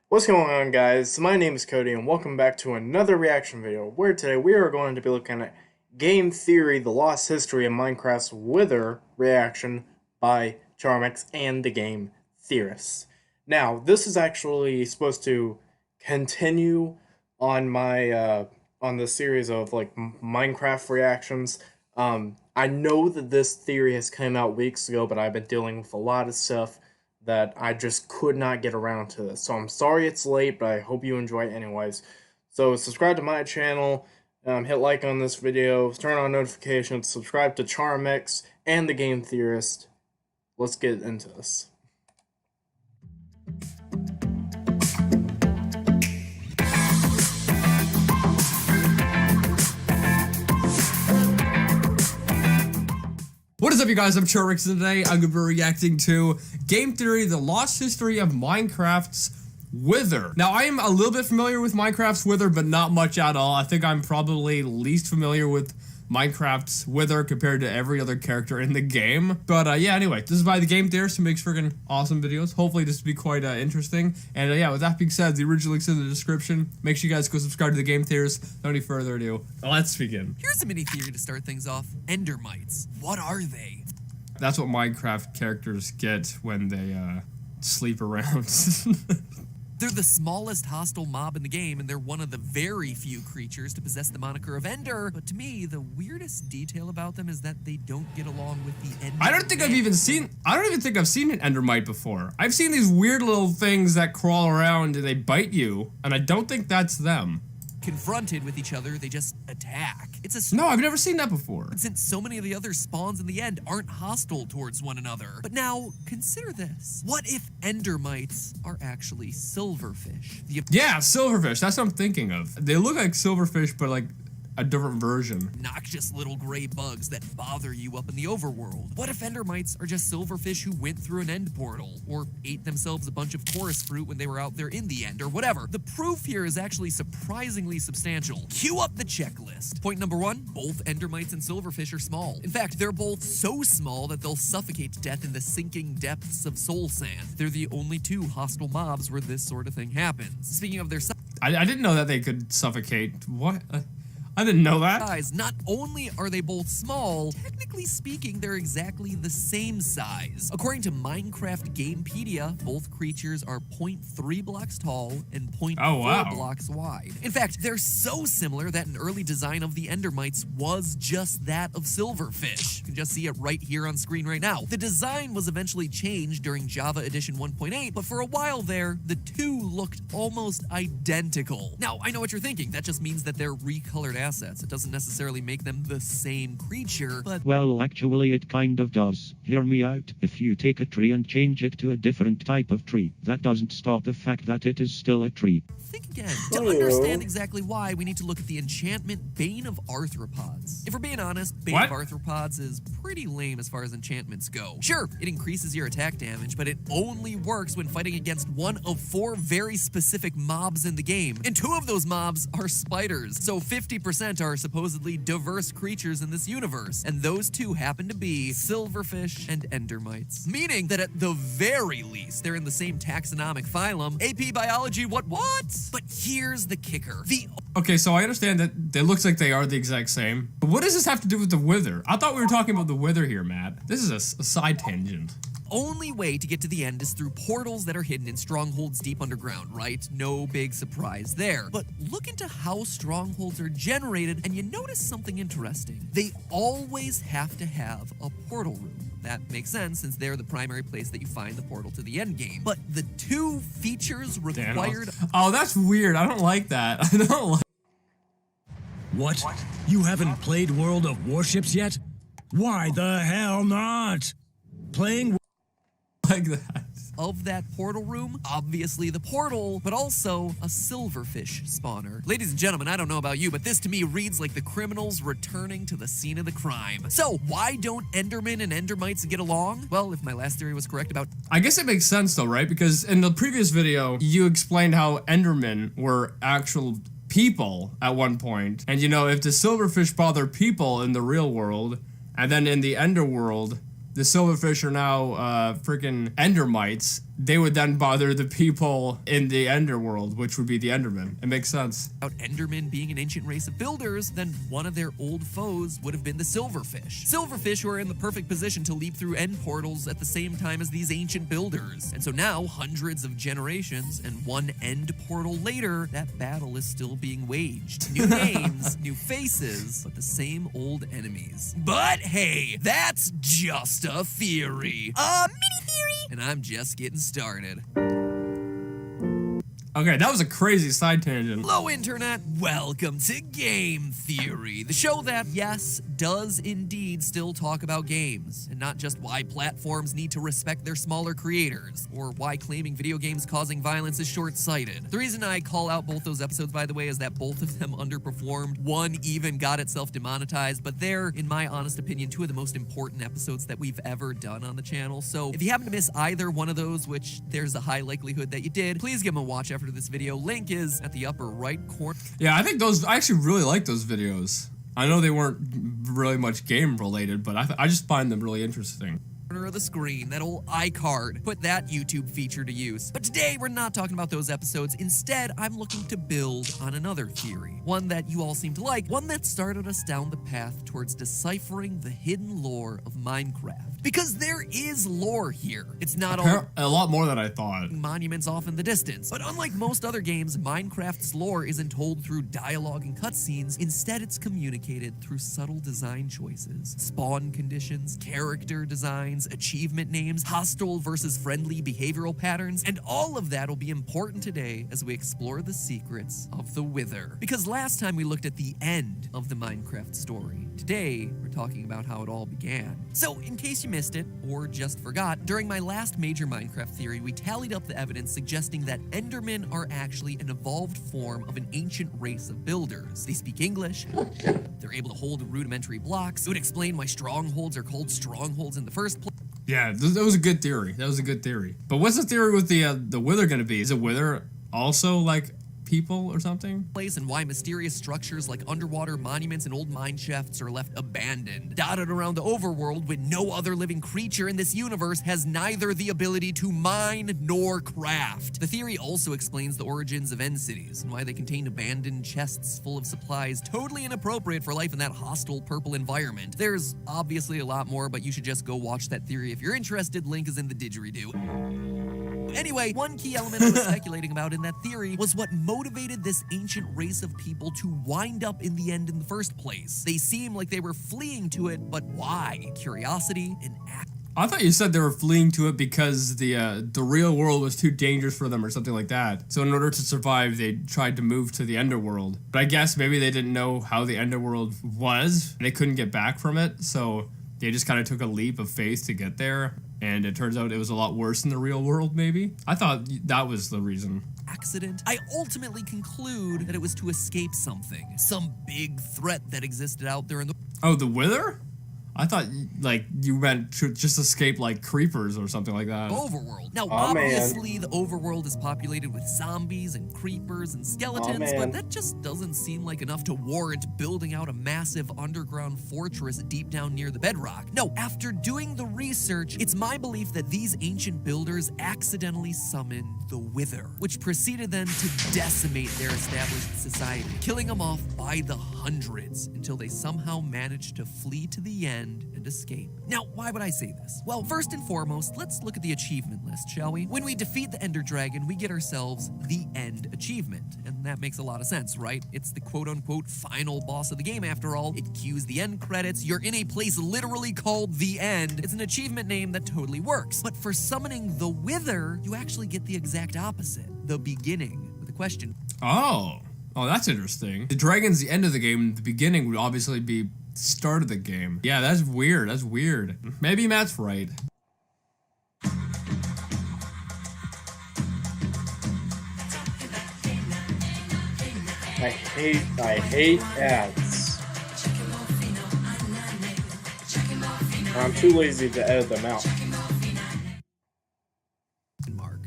What's going on, guys? My name is Cody and welcome back to another reaction video where today we are going to be looking at Game Theory, The Lost History of Minecraft's Wither reaction by Charmx and the Game Theorists. Now, this is actually supposed to continue on on the series of Minecraft reactions. I know that this theory has come out weeks ago, but I've been dealing with a lot of stuff that I just could not get around to this. So I'm sorry it's late, but I hope you enjoy it anyways. So subscribe to my channel, hit like on this video, turn on notifications, subscribe to Charmx and the Game Theorist. Let's get into this. What is up, you guys? I'm Charmx, and today I'm going to be reacting to Game Theory, The Lost History of Minecraft's Wither. Now, I am a little bit familiar with Minecraft's Wither, but not much at all. I think I'm probably least familiar with Minecraft's Wither compared to every other character in the game. But yeah, anyway, this is by the Game Theorist, who makes freaking awesome videos. Hopefully this will be quite interesting. And yeah, with that being said, the original link's in the description. Make sure you guys go subscribe to the Game Theorist. Without any further ado, let's begin. Here's a mini theory to start things off. Endermites. What are they? That's what Minecraft characters get when they sleep around. They're the smallest hostile mob in the game, and they're one of the very few creatures to possess the moniker of Ender. But to me, the weirdest detail about them is that they don't get along with the Ender. I don't even think I've seen an Endermite before. I've seen these weird little things that crawl around and they bite you, and I don't think that's them. Confronted with each other, they just attack. No, I've never seen that before. Since so many of the other spawns in the end aren't hostile towards one another. But now, consider this. What if Endermites are actually silverfish? Yeah, silverfish. That's what I'm thinking of. They look like silverfish, but like a different version. Noxious little gray bugs that bother you up in the overworld. What if Endermites are just silverfish who went through an end portal, or ate themselves a bunch of chorus fruit when they were out there in the end, or whatever? The proof here is actually surprisingly substantial. Cue up the checklist. Point number one, both Endermites and silverfish are small. In fact, they're both so small that they'll suffocate to death in the sinking depths of soul sand. They're the only two hostile mobs where this sort of thing happens. Speaking of their size, I didn't know that they could suffocate. What? I didn't know that. Guys, not only are they both small, technically speaking, they're exactly the same size. According to Minecraft Gamepedia, both creatures are 0.3 blocks tall and 0.4 blocks wide. In fact, they're so similar that an early design of the Endermites was just that of silverfish. You can just see it right here on screen right now. The design was eventually changed during Java Edition 1.8, but for a while there, the two looked almost identical. Now, I know what you're thinking. That just means that they're recolored assets. It doesn't necessarily make them the same creature, but... Well, actually it kind of does. Hear me out. If you take a tree and change it to a different type of tree, that doesn't stop the fact that it is still a tree. Think again. To understand exactly why, we need to look at the enchantment Bane of Arthropods. If we're being honest, Bane of Arthropods is pretty lame as far as enchantments go. Sure, it increases your attack damage, but it only works when fighting against one of 4 very specific mobs in the game. And 2 of those mobs are spiders, so 50% are supposedly diverse creatures in this universe, and those 2 happen to be silverfish and endermites. Meaning that at the very least, they're in the same taxonomic phylum. AP Biology, what? But here's the kicker. Okay, so I understand that it looks like they are the exact same, but what does this have to do with the Wither? I thought we were talking about the Wither here, Matt. This is a side tangent. Only way to get to the end is through portals that are hidden in strongholds deep underground, right? No big surprise there. But look into how strongholds are generated, and you notice something interesting. They always have to have a portal room. That makes sense, since they're the primary place that you find the portal to the end game. But the 2 features required... Oh, that's weird. I don't like that. I don't like... What? You haven't played World of Warships yet? Why the hell not? Playing... like that. Of that portal room, obviously the portal, but also a silverfish spawner. Ladies and gentlemen, I don't know about you, but this to me reads like the criminals returning to the scene of the crime. So, why don't Endermen and Endermites get along? Well, if my last theory was correct about... I guess it makes sense though, right? Because in the previous video, you explained how Endermen were actual people at one point. And you know, if the silverfish bother people in the real world, and then in the Ender world, the silverfish are now freaking endermites, they would then bother the people in the Enderworld, which would be the Endermen. It makes sense. About Endermen being an ancient race of builders, then one of their old foes would have been the Silverfish. Silverfish who are in the perfect position to leap through end portals at the same time as these ancient builders. And so now, hundreds of generations and one end portal later, that battle is still being waged. New names, new faces, but the same old enemies. But hey, that's just a theory. A mini theory! And I'm just getting started. Okay, that was a crazy side tangent. Hello, Internet. Welcome to Game Theory, the show that, yes, does indeed still talk about games, and not just why platforms need to respect their smaller creators, or why claiming video games causing violence is short-sighted. The reason I call out both those episodes, by the way, is that both of them underperformed. One even got itself demonetized, but they're, in my honest opinion, two of the most important episodes that we've ever done on the channel. So if you happen to miss either one of those, which there's a high likelihood that you did, please give them a watch after this video. Link is at the upper right corner. Yeah, I actually really like those videos. I know they weren't really much game related, but I just find them really interesting. Of the screen, that old iCard. Put that YouTube feature to use. But today, we're not talking about those episodes. Instead, I'm looking to build on another theory. One that you all seem to like. One that started us down the path towards deciphering the hidden lore of Minecraft. Because there is lore here. It's not all a lot more than I thought. Monuments off in the distance. But unlike most other games, Minecraft's lore isn't told through dialogue and cutscenes. Instead, it's communicated through subtle design choices. Spawn conditions, character designs, achievement names, hostile versus friendly behavioral patterns, and all of that will be important today as we explore the secrets of the Wither. Because last time we looked at the end of the Minecraft story. Today, we're talking about how it all began. So, in case you missed it, or just forgot, during my last major Minecraft theory, we tallied up the evidence suggesting that Endermen are actually an evolved form of an ancient race of builders. They speak English, they're able to hold rudimentary blocks. It would explain why strongholds are called strongholds in the first place. Yeah, that was a good theory. That was a good theory. But what's the theory with the Wither gonna be? Is the Wither also like people or something? And why mysterious structures like underwater monuments and old mine shafts are left abandoned, dotted around the overworld when no other living creature in this universe has neither the ability to mine nor craft. The theory also explains the origins of end cities and why they contain abandoned chests full of supplies totally inappropriate for life in that hostile purple environment. There's obviously a lot more, but you should just go watch that theory if you're interested. Link is in the didgeridoo. Anyway, one key element I was speculating about in that theory was what motivated this ancient race of people to wind up in the end in the first place. They seem like they were fleeing to it, but why? Curiosity and act. I thought you said they were fleeing to it because the real world was too dangerous for them or something like that. So in order to survive, they tried to move to the Enderworld. But I guess maybe they didn't know how the Enderworld was, and they couldn't get back from it, so they just kind of took a leap of faith to get there. And it turns out it was a lot worse in the real world, maybe? I thought that was the reason. Accident. I ultimately conclude that it was to escape something. Some big threat that existed out there in the... Oh, the Wither? I thought, like, you meant to just escape, like, creepers or something like that. Overworld. Now, obviously, the overworld is populated with zombies and creepers and skeletons, but that just doesn't seem like enough to warrant building out a massive underground fortress deep down near the bedrock. No, after doing the research, it's my belief that these ancient builders accidentally summoned the Wither, which proceeded then to decimate their established society, killing them off by the hundreds until they somehow managed to flee to the end and escape. Now, why would I say this? Well, first and foremost, let's look at the achievement list, shall we? When we defeat the Ender Dragon, we get ourselves the End achievement, and that makes a lot of sense, right? It's the quote-unquote final boss of the game, after all. It cues the end credits. You're in a place literally called the End. It's an achievement name that totally works. But for summoning the Wither, you actually get the exact opposite, the beginning, with a question. Oh, that's interesting. The dragon's the end of the game. The beginning would obviously be start of the game. Yeah, that's weird. That's weird. Maybe Matt's right. I hate ads. I'm too lazy to edit them out.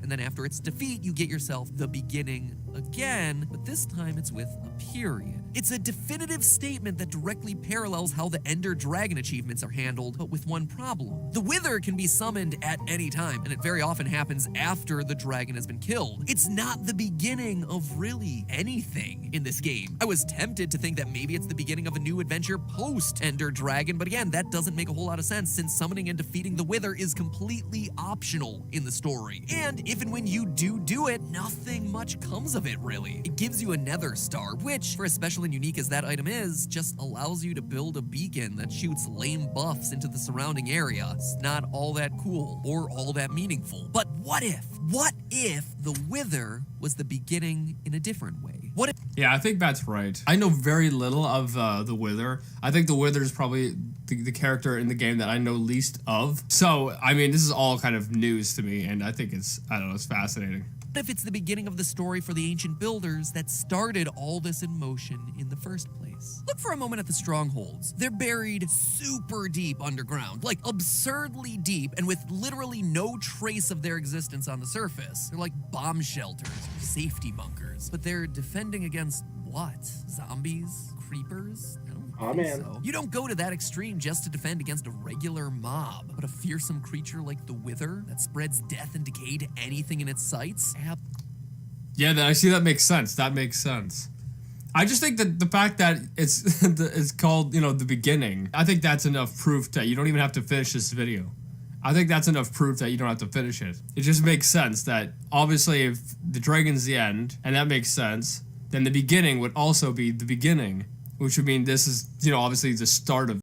And then after its defeat, you get yourself the beginning again, but this time it's with a period. It's a definitive statement that directly parallels how the Ender Dragon achievements are handled, but with one problem. The Wither can be summoned at any time, and it very often happens after the dragon has been killed. It's not the beginning of really anything in this game. I was tempted to think that maybe it's the beginning of a new adventure post Ender Dragon, but again, that doesn't make a whole lot of sense since summoning and defeating the Wither is completely optional in the story. And if and when you do it, nothing much comes of it really. It gives you a Nether Star, which, for as special and unique as that item is, just allows you to build a beacon that shoots lame buffs into the surrounding area. It's not all that cool or all that meaningful. But what if the Wither was the beginning in a different way? What if— Yeah, I think that's right. I know very little of the Wither. I think the Wither is probably the character in the game that I know least of. So, I mean, this is all kind of news to me, and I think it's fascinating. What if it's the beginning of the story for the ancient builders that started all this in motion in the first place? Look for a moment at the strongholds. They're buried super deep underground, like absurdly deep, and with literally no trace of their existence on the surface. They're like bomb shelters or safety bunkers, but they're defending against what? Zombies? Creepers? Oh, man. So. You don't go to that extreme just to defend against a regular mob, but a fearsome creature like the Wither that spreads death and decay to anything in its sights? Yeah, I see that makes sense. That makes sense. I just think that the fact that it's called, the beginning, I think that's enough proof that you don't even have to finish this video. I think that's enough proof that you don't have to finish it. It just makes sense that obviously if the dragon's the end, and that makes sense, then the beginning would also be the beginning. Which would mean this is, obviously the start of